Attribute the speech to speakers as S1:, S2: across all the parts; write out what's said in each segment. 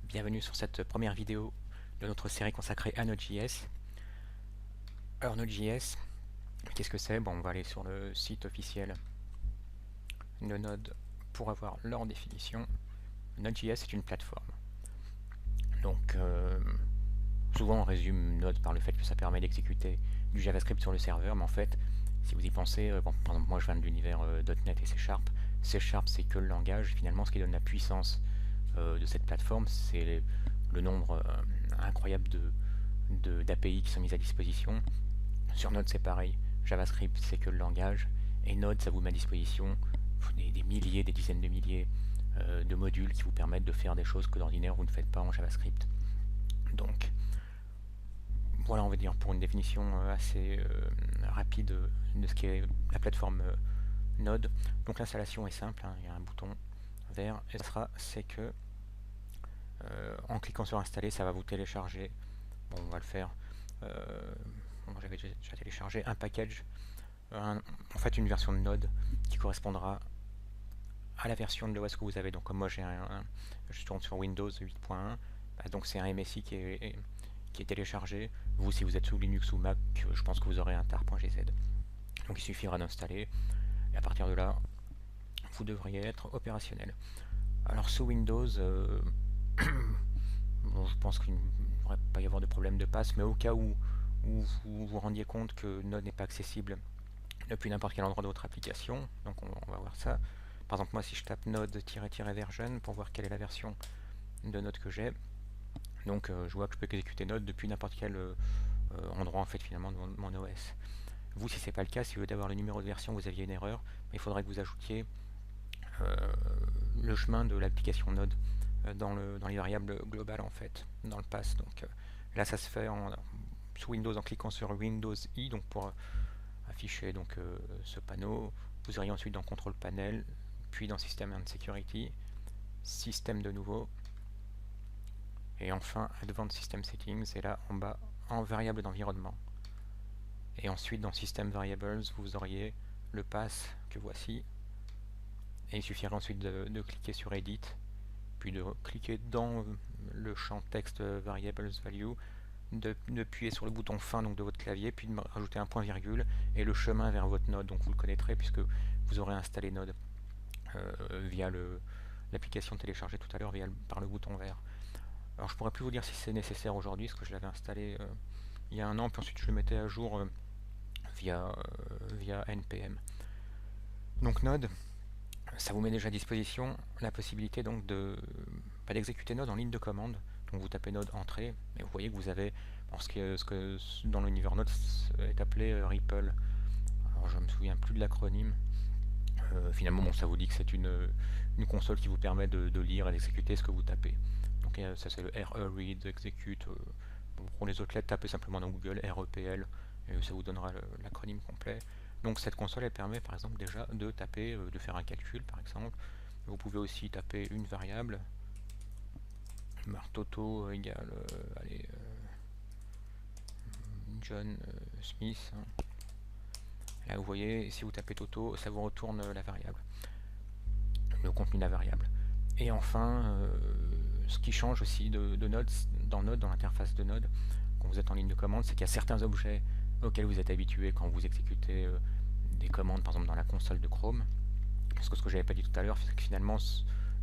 S1: Bienvenue sur cette première vidéo de notre série consacrée à Node.js. Alors Node.js, qu'est-ce que c'est? Bon, on va aller sur le site officiel de Node pour avoir leur définition. Node.js est une plateforme. Donc souvent on résume Node par le fait que ça permet d'exécuter du JavaScript sur le serveur, mais en fait, si vous y pensez, bon, par exemple moi je viens de l'univers .NET et C Sharp. C Sharp c'est que le langage, finalement ce qui donne la puissance de cette plateforme, c'est le nombre incroyable d'API qui sont mises à disposition. Sur Node c'est pareil, JavaScript c'est que le langage, et Node ça vous met à disposition des milliers, des dizaines de milliers de modules qui vous permettent de faire des choses que d'ordinaire vous ne faites pas en JavaScript. Donc voilà, on va dire pour une définition assez rapide de ce qu'est la plateforme Node. Donc l'installation est simple, hein, il y a un bouton vert, et ça c'est que en cliquant sur installer, ça va vous télécharger. Bon, on va le faire. Bon, j'avais déjà téléchargé un package, en fait une version de Node qui correspondra à la version de l'OS que vous avez. Donc comme moi je tourne sur Windows 8.1, bah, donc c'est un MSI qui est téléchargé. Vous, si vous êtes sous Linux ou Mac, je pense que vous aurez un tar.gz. Donc il suffira d'installer, et à partir de là, vous devriez être opérationnel. Alors sous Windows, bon, je pense qu'il ne devrait pas y avoir de problème de passe, mais au cas où vous vous rendiez compte que Node n'est pas accessible depuis n'importe quel endroit de votre application, donc on va voir ça. Par exemple, moi si je tape node-version pour voir quelle est la version de Node que j'ai, donc je vois que je peux exécuter Node depuis n'importe quel endroit en fait finalement de mon OS. Vous, si c'est pas le cas, si au lieu d'avoir le numéro de version vous aviez une erreur, il faudrait que vous ajoutiez le chemin de l'application Node dans les variables globales en fait, dans le pass. Donc là ça se fait sous Windows en cliquant sur Windows I, donc pour afficher donc ce panneau. Vous auriez ensuite dans Control Panel, puis dans System and Security, Système de nouveau, et enfin Advanced System Settings, et là en bas en variable d'environnement. Et ensuite dans System Variables, vous auriez le pass que voici, et il suffirait ensuite de cliquer sur Edit, puis de cliquer dans le champ texte Variables Value, d'appuyer sur le bouton fin donc de votre clavier, puis de rajouter un point virgule et le chemin vers votre Node. Donc vous le connaîtrez puisque vous aurez installé Node via l'application téléchargée tout à l'heure par le bouton vert. Alors je pourrais plus vous dire si c'est nécessaire aujourd'hui parce que je l'avais installé il y a un an, puis ensuite je le mettais à jour via npm. Donc Node, ça vous met déjà à disposition la possibilité donc d'exécuter Node en ligne de commande. Donc vous tapez Node entrée, et vous voyez que vous avez ce que dans l'univers Node est appelé REPL. Alors je ne me souviens plus de l'acronyme. Finalement, bon, ça vous dit que c'est une console qui vous permet de lire et d'exécuter ce que vous tapez. Donc ça c'est le RE Read, Execute. Pour les autres lettres, tapez simplement dans Google REPL et ça vous donnera l'acronyme complet. Donc cette console elle permet par exemple déjà de taper, de faire un calcul par exemple. Vous pouvez aussi taper une variable, Toto égale allez, John Smith. Hein. Là vous voyez, si vous tapez Toto, ça vous retourne la variable, le contenu de la variable. Et enfin, ce qui change aussi de Node, dans l'interface de Node, quand vous êtes en ligne de commande, c'est qu'il y a certains objets auxquels vous êtes habitué quand vous exécutez des commandes, par exemple dans la console de Chrome. Parce que ce que j'avais pas dit tout à l'heure, c'est que finalement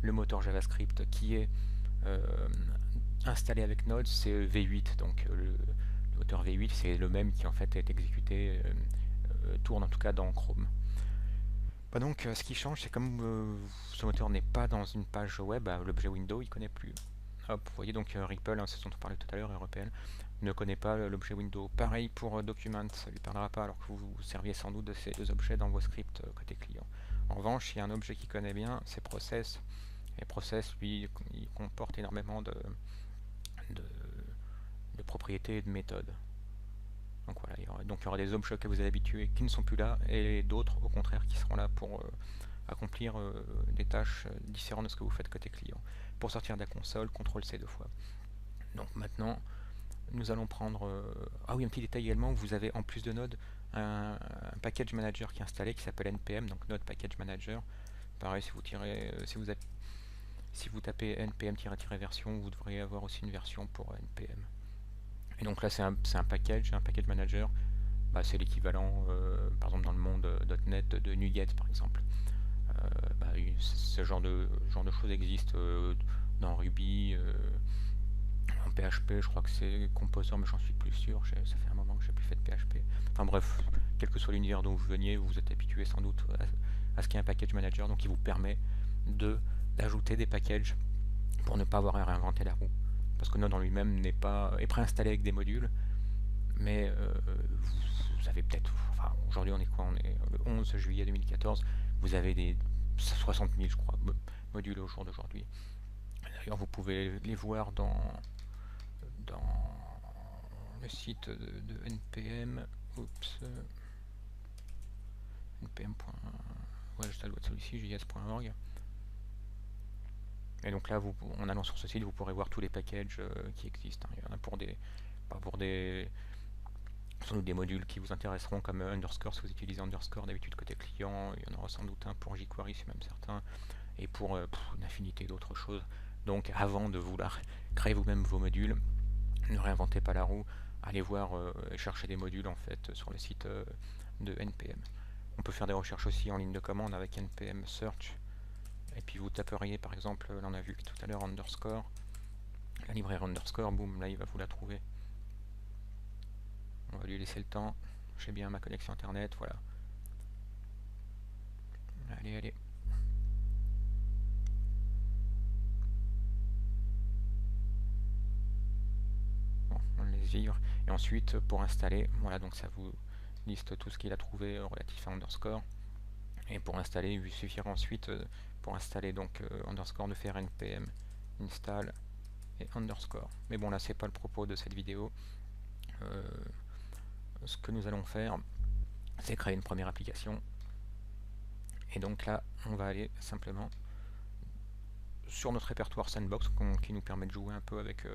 S1: le moteur JavaScript qui est installé avec Node, c'est V8. Donc le moteur V8, c'est le même qui en fait est exécuté, tourne en tout cas dans Chrome. Bah donc ce qui change, c'est comme ce moteur n'est pas dans une page web, l'objet window il connaît plus. Hop, vous voyez donc REPL, hein, c'est ce dont on parlait tout à l'heure, REPL, ne connaît pas l'objet window. Pareil pour document, ça ne lui parlera pas alors que vous vous serviez sans doute de ces deux objets dans vos scripts côté client. En revanche, il y a un objet qui connaît bien, c'est process. Et process, lui, il comporte énormément de propriétés et de méthodes. Donc voilà, il y aura des objets auxquels vous êtes habitués qui ne sont plus là, et d'autres au contraire qui seront là pour accomplir des tâches différentes de ce que vous faites côté client. Pour sortir de la console, CTRL-C 2 fois. Donc maintenant, nous allons prendre... Ah oui, un petit détail également, vous avez en plus de Node un package manager qui est installé qui s'appelle npm, donc Node Package Manager. Pareil, si vous tirez, si vous tapez npm-version, vous devriez avoir aussi une version pour npm. Et donc là, c'est un package manager. Bah, c'est l'équivalent, par exemple, dans le monde .NET de NuGet, par exemple. Bah, ce genre de choses existe dans Ruby, en PHP, je crois que c'est Composer, mais j'en suis plus sûr. Ça fait un moment que j'ai plus fait de PHP. Enfin bref, quel que soit l'univers dont vous veniez, vous êtes habitué sans doute à ce qu'est un package manager, donc il vous permet d'ajouter des packages pour ne pas avoir à réinventer la roue. Parce que Node en lui-même est préinstallé avec des modules, mais vous avez peut-être, enfin aujourd'hui on est quoi, on est le 11 juillet 2014, vous avez des 60 000 je crois modules au jour d'aujourd'hui. D'ailleurs vous pouvez les voir dans le site de NPM, npm. Ouais, ça doit être celui-ci, js.org. Et donc là, en allant sur ce site, vous pourrez voir tous les packages qui existent. Il y en a sans doute des modules qui vous intéresseront, comme underscore si vous utilisez underscore d'habitude côté client. Il y en aura sans doute un pour jQuery, c'est même certain, et pour une infinité d'autres choses. Donc avant de vouloir créer vous-même vos modules, ne réinventez pas la roue, allez voir et chercher des modules en fait sur le site de NPM. On peut faire des recherches aussi en ligne de commande avec npm search, et puis vous taperiez par exemple, là on a vu tout à l'heure underscore, la librairie underscore, boum, là il va vous la trouver. On va lui laisser le temps, j'ai bien ma connexion internet, voilà. Allez. Bon, on le laisse vivre. Et ensuite, pour installer, voilà, donc ça vous liste tout ce qu'il a trouvé relatif à underscore. Et pour installer, il suffira ensuite, pour installer donc underscore, de faire npm install et underscore. Mais bon, là, c'est pas le propos de cette vidéo. Ce que nous allons faire, c'est créer une première application. Et donc là, on va aller simplement sur notre répertoire sandbox qui nous permet de jouer un peu avec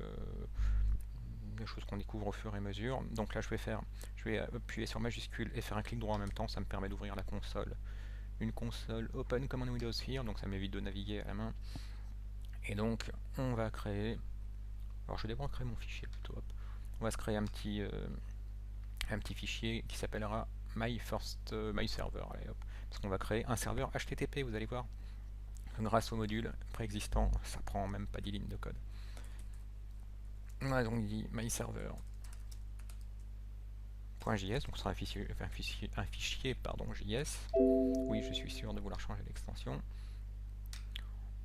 S1: des choses qu'on découvre au fur et à mesure. Donc là, je vais appuyer sur majuscule et faire un clic droit en même temps. Ça me permet d'ouvrir la console. Une console Open comme en Windows Sphere, donc ça m'évite de naviguer à la main. Et donc, on va créer... Alors, je vais d'abord créer mon fichier plutôt. Hop. On va se créer un petit fichier qui s'appellera myServer. Allez, hop. Parce qu'on va créer un serveur HTTP, vous allez voir. Grâce au module préexistant, ça prend même pas 10 lignes de code. On a donc dit myServer.js, donc ce sera un fichier JS. Oui, je suis sûr de vouloir changer l'extension.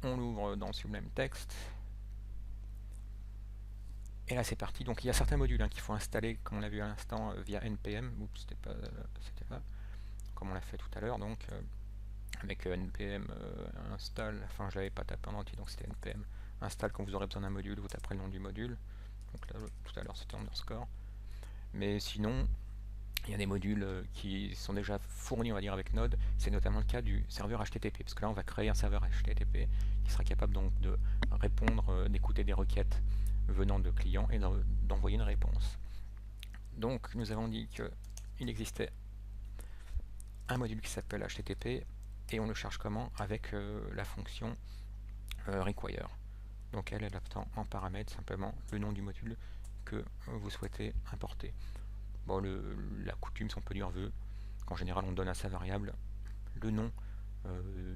S1: On l'ouvre dans Sublime Text. Et là c'est parti. Donc il y a certains modules qu'il faut installer, comme on l'a vu à l'instant, via npm. Oups, c'était pas comme on l'a fait tout à l'heure. Donc avec npm install, enfin je l'avais pas tapé en entier, donc c'était npm install. Quand vous aurez besoin d'un module, vous taperez le nom du module. Donc là tout à l'heure c'était underscore. Mais sinon, il y a des modules qui sont déjà fournis, on va dire, avec Node. C'est notamment le cas du serveur HTTP, parce que là on va créer un serveur HTTP qui sera capable donc de répondre, d'écouter des requêtes venant de clients et d'envoyer une réponse. Donc nous avons dit qu'il existait un module qui s'appelle HTTP et on le charge comment? Avec la fonction require. Donc elle adaptant en paramètre simplement le nom du module que vous souhaitez importer. Bon, la coutume, si on peut dire, veut qu'en général on donne à sa variable le nom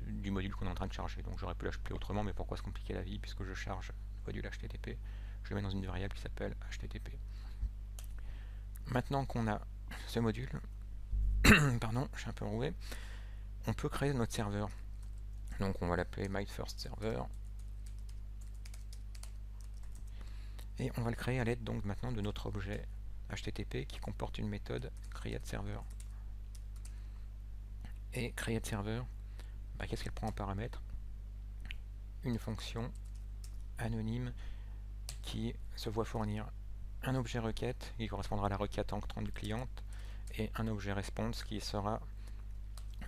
S1: du module qu'on est en train de charger. Donc j'aurais pu l'appeler autrement, mais pourquoi se compliquer la vie, puisque je charge le module HTTP, je le mets dans une variable qui s'appelle HTTP. Maintenant qu'on a ce module, pardon, je suis un peu enroué, on peut créer notre serveur. Donc on va l'appeler myFirstServer. Et on va le créer à l'aide donc maintenant de notre objet HTTP qui comporte une méthode createServer. Et createServer, qu'est-ce qu'elle prend en paramètre? Une fonction anonyme qui se voit fournir un objet requête qui correspondra à la requête entrante du client et un objet response qui sera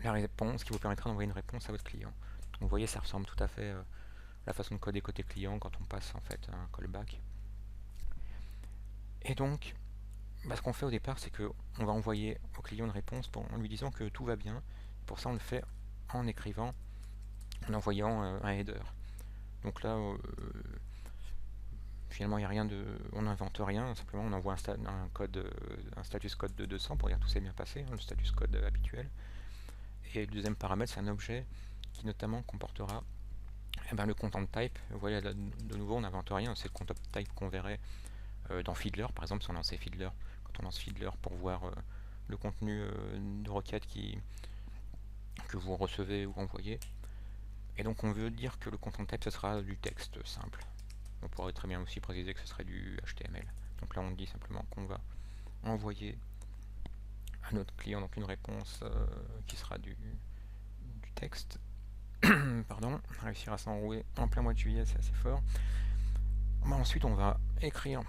S1: la réponse qui vous permettra d'envoyer une réponse à votre client. Donc vous voyez, ça ressemble tout à fait à la façon de coder côté client quand on passe en fait un callback. Et donc, ce qu'on fait au départ, c'est qu'on va envoyer au client une réponse en lui disant que tout va bien. Pour ça, on le fait en écrivant, en envoyant un header. Donc là, finalement, il n'y a rien de, on n'invente rien, simplement on envoie un code, un status code de 200 pour dire tout s'est bien passé, hein, le status code habituel. Et le deuxième paramètre, c'est un objet qui notamment comportera le content type. Vous voyez, là, de nouveau, on n'invente rien, c'est le content type qu'on verrait dans Fiddler, par exemple, si on lançait Fiddler, quand on lance Fiddler pour voir le contenu de requête que vous recevez ou envoyez. Et donc on veut dire que le content type, ce sera du texte simple. On pourrait très bien aussi préciser que ce serait du HTML. Donc là, on dit simplement qu'on va envoyer à notre client donc une réponse qui sera du texte. Pardon, réussir à s'enrouer en plein mois de juillet, c'est assez fort. Ensuite, on va écrire,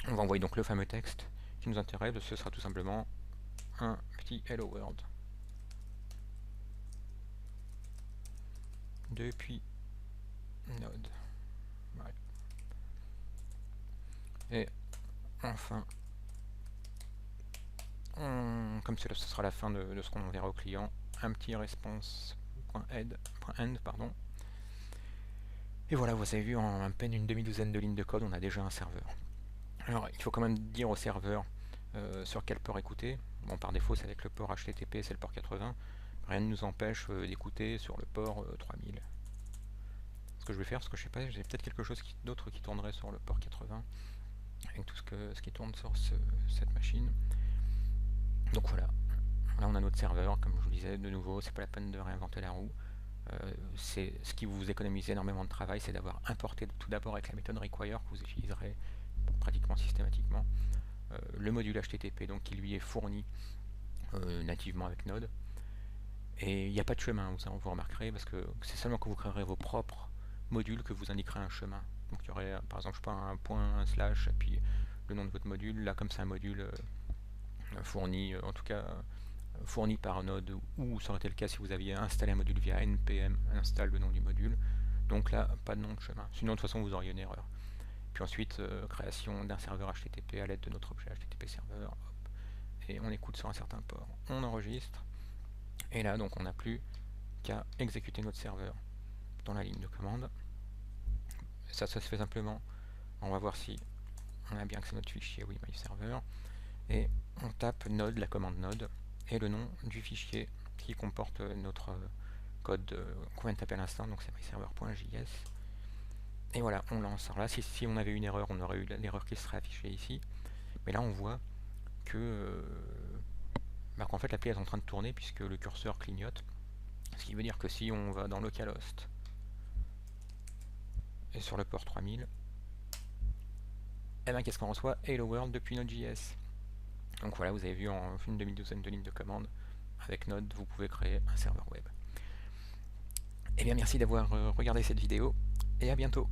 S1: on va envoyer donc le fameux texte qui nous intéresse. Ce sera tout simplement un petit Hello World. Depuis Node. Ouais. Et enfin, comme cela, ce sera la fin de ce qu'on enverra au client, un petit response.end, pardon. Et voilà, vous avez vu, en à peine une demi-douzaine de lignes de code, on a déjà un serveur. Alors, il faut quand même dire au serveur sur quel port écouter. Bon, par défaut, c'est avec le port HTTP, c'est le port 80. Rien ne nous empêche d'écouter sur le port 3000. Ce que je vais faire, parce que je sais pas, j'ai peut-être quelque chose d'autre qui tournerait sur le port 80, avec tout ce qui tourne sur cette machine. Donc voilà, là on a notre serveur, comme je vous disais, de nouveau, c'est pas la peine de réinventer la roue. C'est ce qui vous économise énormément de travail, c'est d'avoir importé tout d'abord avec la méthode require que vous utiliserez pratiquement systématiquement le module HTTP donc qui lui est fourni nativement avec Node. Et il n'y a pas de chemin, vous remarquerez, parce que c'est seulement quand vous créerez vos propres modules que vous indiquerez un chemin. Donc il y aurait par exemple je sais pas, un point, un slash, et puis le nom de votre module. Là, comme c'est un module fourni, en tout cas fourni par Node, ou ça aurait été le cas si vous aviez installé un module via npm install le nom du module. Donc là, pas de nom de chemin. Sinon, de toute façon, vous auriez une erreur. Puis ensuite, création d'un serveur HTTP à l'aide de notre objet HTTP serveur. Hop, et on écoute sur un certain port. On enregistre. Et là, donc, on n'a plus qu'à exécuter notre serveur dans la ligne de commande. Ça se fait simplement. On va voir si on a bien accès à notre fichier. Oui, myserver. Et on tape node, la commande node, et le nom du fichier qui comporte notre code qu'on vient de taper à l'instant, donc c'est myserver.js. Et voilà, on lance. Alors là, si on avait une erreur, on aurait eu l'erreur qui serait affichée ici. Mais là, on voit que qu'en fait, l'appli est en train de tourner puisque le curseur clignote. Ce qui veut dire que si on va dans localhost et sur le port 3000, et bien qu'est-ce qu'on reçoit? Hello World depuis Node.js. Donc voilà, vous avez vu en une demi-douzaine de lignes de commande. Avec Node, vous pouvez créer un serveur web. Et bien merci d'avoir regardé cette vidéo et à bientôt.